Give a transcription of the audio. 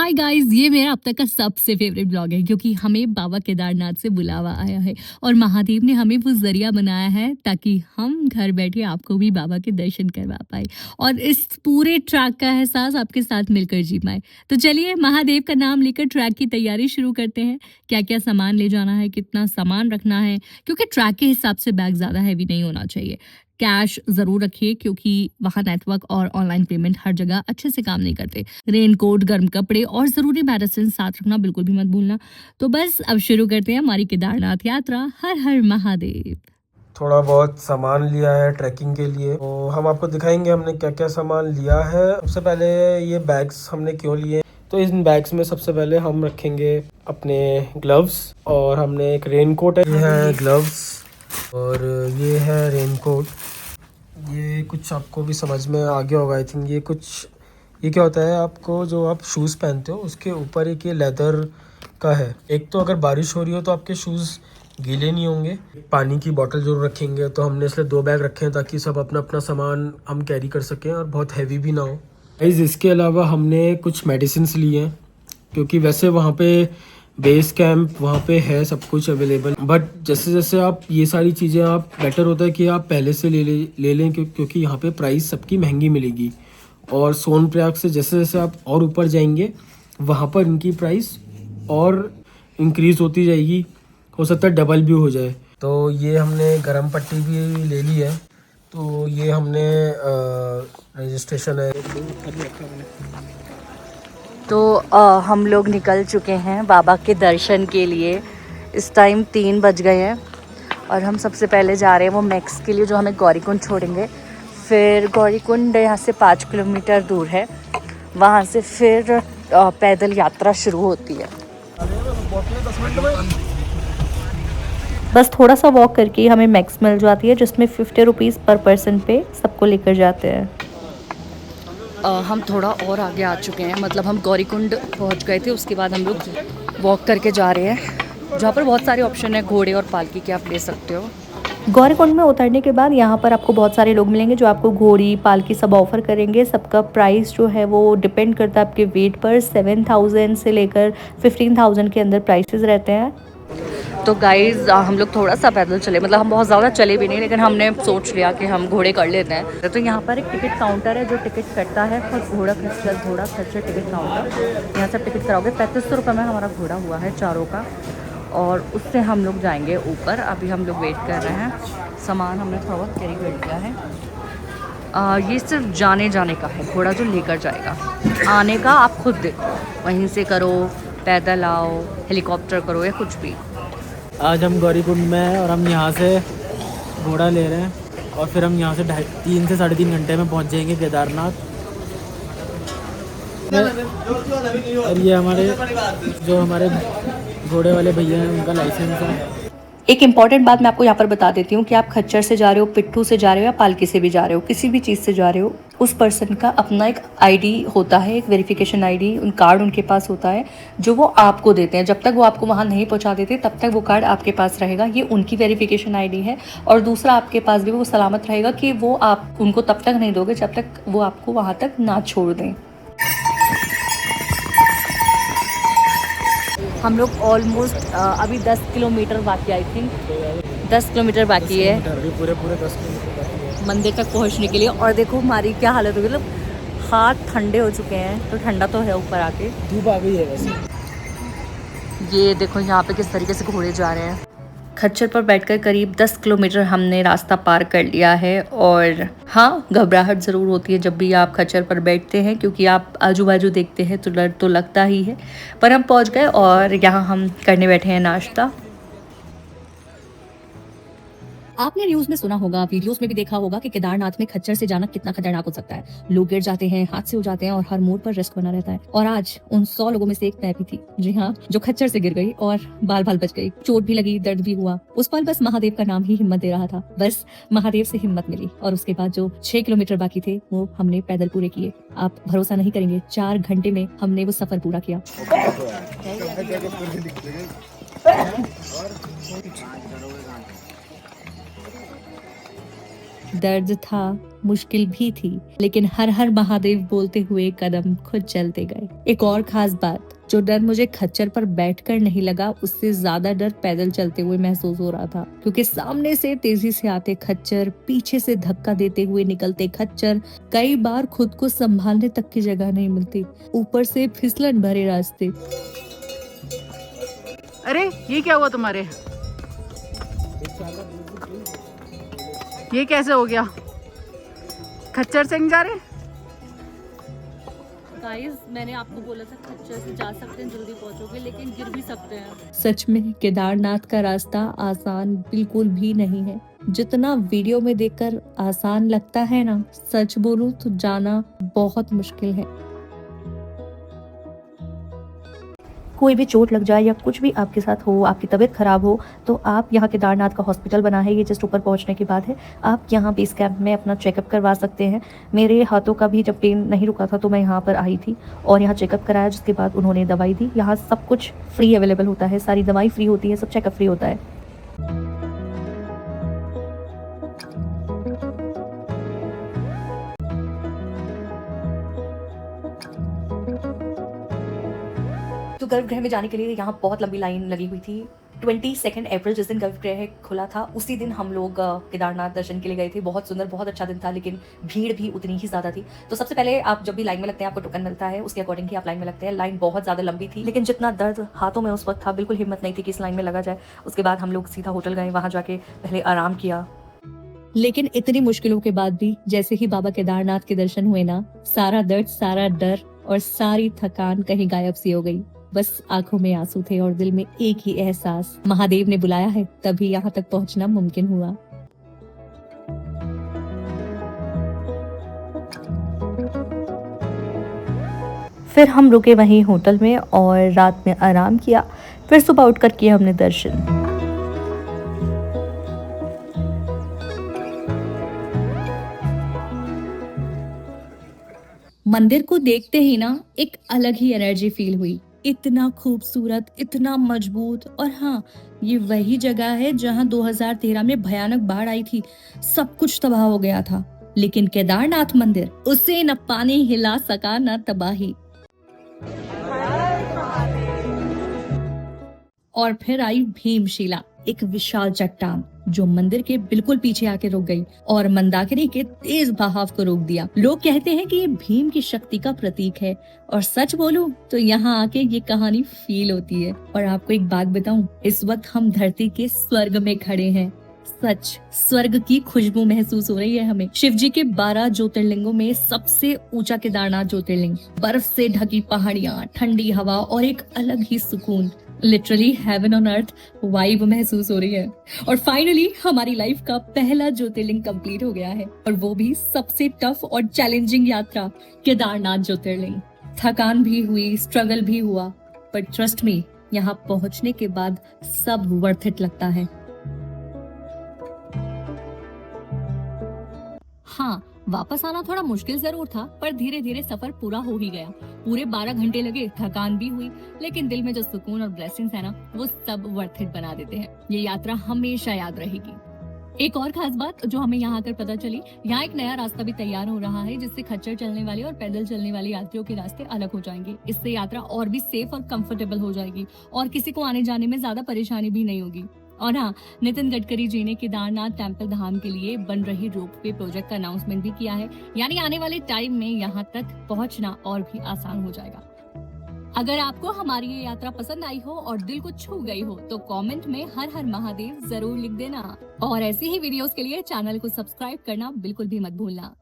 Hi guys, ये मेरा अब तक का सबसे फेवरेट ब्लॉग है क्योंकि हमें बाबा केदारनाथ से बुलावा आया है और महादेव ने हमें वो जरिया बनाया है ताकि हम घर बैठे आपको भी बाबा के दर्शन करवा पाए और इस पूरे ट्रैक का एहसास आपके साथ मिलकर जी पाए। तो चलिए महादेव का नाम लेकर ट्रैक की तैयारी शुरू करते हैं। क्या क्या सामान ले जाना है, कितना सामान रखना है, क्योंकि ट्रैक के हिसाब से बैग ज़्यादा हैवी नहीं होना चाहिए। कैश ज़रूर रखिए क्योंकि वहाँ नेटवर्क और ऑनलाइन पेमेंट हर जगह अच्छे से काम नहीं करते। रेनकोट, गर्म कपड़े और ज़रूरी मेडिसिन साथ रखना बिल्कुल भी मत भूलना। तो बस अब शुरू करते हैं हमारी केदारनाथ यात्रा। हर हर महादेव। थोड़ा बहुत सामान लिया है ट्रैकिंग के लिए, तो हम आपको दिखाएंगे हमने क्या क्या सामान लिया है। सबसे पहले ये बैग्स हमने क्यों लिए, तो इन बैग्स में सबसे पहले हम रखेंगे अपने ग्लव्स, और हमने एक रेनकोट है, ये है ग्लव्स और ये है रेनकोट। ये कुछ आपको भी समझ में आ गया होगा आई थिंक। ये क्या होता है, आपको जो आप शूज़ पहनते हो उसके ऊपर एक ये लेदर का है। एक तो अगर बारिश हो रही हो तो आपके शूज़ गीले नहीं होंगे। पानी की बोतल जरूर रखेंगे, तो हमने इसलिए 2 बैग रखे हैं ताकि सब अपना अपना सामान हम कैरी कर सकें और बहुत हैवी भी ना हो। गाइस, इसके अलावा हमने कुछ मेडिसिन लिए हैं क्योंकि वैसे वहाँ पे बेस कैंप वहाँ पे है सब कुछ अवेलेबल, बट जैसे जैसे आप ये सारी चीज़ें आप बेटर होता है कि आप पहले से ले लें क्योंकि यहाँ पे प्राइस सबकी महंगी मिलेगी। और सोनप्रयाग से जैसे जैसे आप और ऊपर जाएंगे वहाँ पर इनकी प्राइस और इंक्रीज़ होती जाएगी, हो सकता है डबल भी हो जाए। तो ये हमने गरम पट्टी भी ले ली है, तो ये हमने रजिस्ट्रेशन है। तो हम लोग निकल चुके हैं बाबा के दर्शन के लिए। इस टाइम 3 बज गए हैं और हम सबसे पहले जा रहे हैं वो मैक्स के लिए जो हमें गौरीकुंड छोड़ेंगे। फिर गौरीकुंड यहाँ से 5 किलोमीटर दूर है, वहाँ से फिर पैदल यात्रा शुरू होती है। बस थोड़ा सा वॉक करके हमें मैक्स मिल जाती है जिसमें 50 रुपीज़ पर पर्सन पे सबको लेकर जाते हैं। हम थोड़ा और आगे आ चुके हैं, मतलब हम गौरीकुंड पहुंच गए थे। उसके बाद हम लोग वॉक करके जा रहे हैं जहाँ पर बहुत सारे ऑप्शन है घोड़े और पालकी के, आप ले सकते हो। गौरीकुंड में उतरने के बाद यहाँ पर आपको बहुत सारे लोग मिलेंगे जो आपको घोड़ी पालकी सब ऑफर करेंगे। सबका प्राइस जो है वो डिपेंड करता है आपके वेट पर। 7,000 से लेकर 15,000 के अंदर प्राइसेस रहते हैं। तो गाइज़ हम लोग थोड़ा सा पैदल चले, मतलब हम बहुत ज़्यादा चले भी नहीं, लेकिन हमने सोच लिया कि हम घोड़े कर लेते हैं। तो यहाँ पर एक टिकट काउंटर है जो टिकट कटता है, और घोड़ा खच्चर टिकट काउंटर। यहाँ से टिकट कराओगे 3500 रुपये में हमारा घोड़ा हुआ है चारों का, और उससे हम लोग जाएंगे ऊपर। अभी हम लोग वेट कर रहे हैं, सामान हमने थोड़ा बहुत कैरी कर लिया है। ये सिर्फ जाने का है, घोड़ा जो लेकर जाएगा। आने का आप खुद देखो, वहीं से करो, पैदल आओ, हेलीकॉप्टर करो या कुछ भी। आज हम गौरीकुंड में हैं और हम यहाँ से घोड़ा ले रहे हैं और फिर हम यहाँ से 3 से 3.5 घंटे में पहुँच जाएंगे केदारनाथ। और ये हमारे घोड़े वाले भैया हैं, उनका लाइसेंस है। एक इम्पॉर्टेंट बात मैं आपको यहाँ पर बता देती हूँ कि आप खच्चर से जा रहे हो, पिट्ठू से जा रहे हो या पालकी से भी जा रहे हो, किसी भी चीज़ से जा रहे हो, उस पर्सन का अपना एक आईडी होता है, एक वेरिफिकेशन आईडी, उन कार्ड उनके पास होता है जो वो आपको देते हैं। जब तक वो आपको वहाँ नहीं पहुँचा देते तब तक वो कार्ड आपके पास रहेगा। ये उनकी वेरिफिकेशन आईडी है। और दूसरा, आपके पास भी वो सलामत रहेगा कि वो आप उनको तब तक नहीं दोगे जब तक वो आपको वहाँ तक ना छोड़ दें। हम लोग ऑलमोस्ट अभी 10 किलोमीटर बाकी, आई थिंक 10 किलोमीटर बाकी है पूरे 10 किलोमीटर मंदिर तक पहुंचने के लिए। और देखो हमारी क्या हालत होगी, मतलब हाथ ठंडे हो चुके हैं। तो ठंडा तो है ऊपर आके, धूप आ गई है वैसे। ये देखो यहाँ पे किस तरीके से घोड़े जा रहे हैं। खच्चर पर बैठकर करीब 10 किलोमीटर हमने रास्ता पार कर लिया है। और हाँ, घबराहट ज़रूर होती है जब भी आप खच्चर पर बैठते हैं क्योंकि आप आजू बाजू देखते हैं तो डर तो लगता ही है। पर हम पहुंच गए और यहाँ हम करने बैठे हैं नाश्ता। आपने न्यूज में सुना होगा, वीडियोस में भी देखा होगा कि केदारनाथ में खच्चर से जाना कितना खतरनाक हो सकता है। लोग गिर जाते हैं, हादसे हो जाते हैं और हर मोड़ पर रिस्क बना रहता है। और आज उन 100 लोगों में से एक मैं भी थी, जी हाँ, जो खच्चर से गिर गई और बाल बच गई। चोट भी लगी, दर्द भी हुआ। उस पल बस महादेव का नाम ही हिम्मत दे रहा था। बस महादेव से हिम्मत मिली और उसके बाद जो 6 किलोमीटर बाकी थे वो हमने पैदल पूरे किए। आप भरोसा नहीं करेंगे, 4 घंटे में हमने वो सफर पूरा किया। दर्द था, मुश्किल भी थी, लेकिन हर हर महादेव बोलते हुए कदम खुद चलते गए। एक और खास बात, जो डर मुझे खच्चर पर बैठकर नहीं लगा, उससे ज्यादा डर पैदल चलते हुए महसूस हो रहा था, क्योंकि सामने से तेजी से आते खच्चर, पीछे से धक्का देते हुए निकलते खच्चर, कई बार खुद को संभालने तक की जगह नहीं मिलती, ऊपर से फिसलन भरे रास्ते। अरे ये क्या हुआ तुम्हारे? ये कैसे हो गया? खच्चर से नहीं जा रहे? गाइस, मैंने आपको बोला था खच्चर से जा सकते हैं, जल्दी पहुंचोगे, लेकिन गिर भी सकते हैं। सच में केदारनाथ का रास्ता आसान बिल्कुल भी नहीं है। जितना वीडियो में देखकर आसान लगता है ना, सच बोलूं तो जाना बहुत मुश्किल है। कोई भी चोट लग जाए या कुछ भी आपके साथ हो, आपकी तबीयत खराब हो, तो आप यहाँ केदारनाथ का हॉस्पिटल बना है, ये जस्ट ऊपर पहुँचने के बाद है। आप यहाँ बेस कैंप में अपना चेकअप करवा सकते हैं। मेरे हाथों का भी जब पेन नहीं रुका था तो मैं यहाँ पर आई थी और यहाँ चेकअप कराया, जिसके बाद उन्होंने दवाई दी। यहाँ सब कुछ फ्री अवेलेबल होता है, सारी दवाई फ्री होती है, सब चेकअप फ्री होता है। तो गर्भगृह में जाने के लिए यहाँ बहुत लंबी लाइन लगी हुई थी। 22 अप्रैल जिस दिन गर्भगृह खुला था, उसी दिन हम लोग केदारनाथ दर्शन के लिए गए थे। बहुत सुंदर, बहुत अच्छा दिन था, लेकिन भीड़ भी उतनी ही ज़्यादा थी। तो सबसे पहले आप जब भी लाइन में लगते हैं, आपको टोकन मिलता है, उसके अकॉर्डिंग ही आप लाइन में लगते हैं। लाइन बहुत ज़्यादा लंबी थी, लेकिन जितना दर्द हाथों में उस वक्त था, बिल्कुल हिम्मत नहीं थी कि इस लाइन में लगा जाए। उसके बाद हम लोग सीधा होटल गए, वहाँ जाके पहले आराम किया। लेकिन इतनी मुश्किलों के बाद भी जैसे ही बाबा केदारनाथ के दर्शन हुए ना, सारा दर्द, सारा डर और सारी थकान कहीं गायब सी हो गई। बस आंखों में आंसू थे और दिल में एक ही एहसास, महादेव ने बुलाया है, तभी यहाँ तक पहुँचना मुमकिन हुआ। फिर हम रुके वहीं होटल में और रात में आराम किया। फिर सुबह उठकर किए हमने दर्शन। मंदिर को देखते ही ना एक अलग ही एनर्जी फील हुई। इतना खूबसूरत, इतना मजबूत, और हाँ, ये वही जगह है जहाँ 2013 में भयानक बाढ़ आई थी, सब कुछ तबाह हो गया था। लेकिन केदारनाथ मंदिर, उसे न पानी हिला सका न तबाही। और फिर आई भीमशिला, एक विशाल चट्टान जो मंदिर के बिल्कुल पीछे आके रुक गई और मंदाकिनी के तेज बहाव को रोक दिया। लोग कहते हैं कि ये भीम की शक्ति का प्रतीक है, और सच बोलूं तो यहाँ आके ये कहानी फील होती है। और आपको एक बात बताऊं, इस वक्त हम धरती के स्वर्ग में खड़े हैं। सच, स्वर्ग की खुशबू महसूस हो रही है हमें। शिव जी के 12 ज्योतिर्लिंगों में सबसे ऊंचा केदारनाथ ज्योतिर्लिंग, बर्फ से ढकी पहाड़ियां, ठंडी हवा और एक अलग ही सुकून, literally heaven on earth vibe महसूस हो रही है। और फाइनली हमारी लाइफ का पहला ज्योतिर्लिंग कंप्लीट हो गया है, और वो भी सबसे टफ और चैलेंजिंग यात्रा, केदारनाथ ज्योतिर्लिंग। थकान भी हुई, स्ट्रगल भी हुआ, पर ट्रस्ट मी, यहाँ पहुंचने के बाद सब वर्थ इट लगता है। हाँ, वापस आना थोड़ा मुश्किल जरूर था, पर धीरे धीरे सफर पूरा हो ही गया। पूरे 12 घंटे लगे, थकान भी हुई, लेकिन दिल में जो सुकून और ब्लेसिंग्स है ना, वो सब वर्थ इट बना देते हैं। ये यात्रा हमेशा याद रहेगी। एक और खास बात जो हमें यहाँ आकर पता चली, यहाँ एक नया रास्ता भी तैयार हो रहा है, जिससे खच्चर चलने वाले और पैदल चलने वाले यात्रियों के रास्ते अलग हो जाएंगे। इससे यात्रा और भी सेफ और कंफर्टेबल हो जाएगी, और किसी को आने जाने में ज्यादा परेशानी भी नहीं होगी। और हाँ, नितिन गडकरी जी ने केदारनाथ टेम्पल धाम के लिए बन रही रोपवे प्रोजेक्ट का अनाउंसमेंट भी किया है, यानी आने वाले टाइम में यहाँ तक पहुँचना और भी आसान हो जाएगा। अगर आपको हमारी ये यात्रा पसंद आई हो और दिल को छू गई हो, तो कमेंट में हर हर महादेव जरूर लिख देना, और ऐसी ही वीडियोस के लिए चैनल को सब्सक्राइब करना बिल्कुल भी मत भूलना।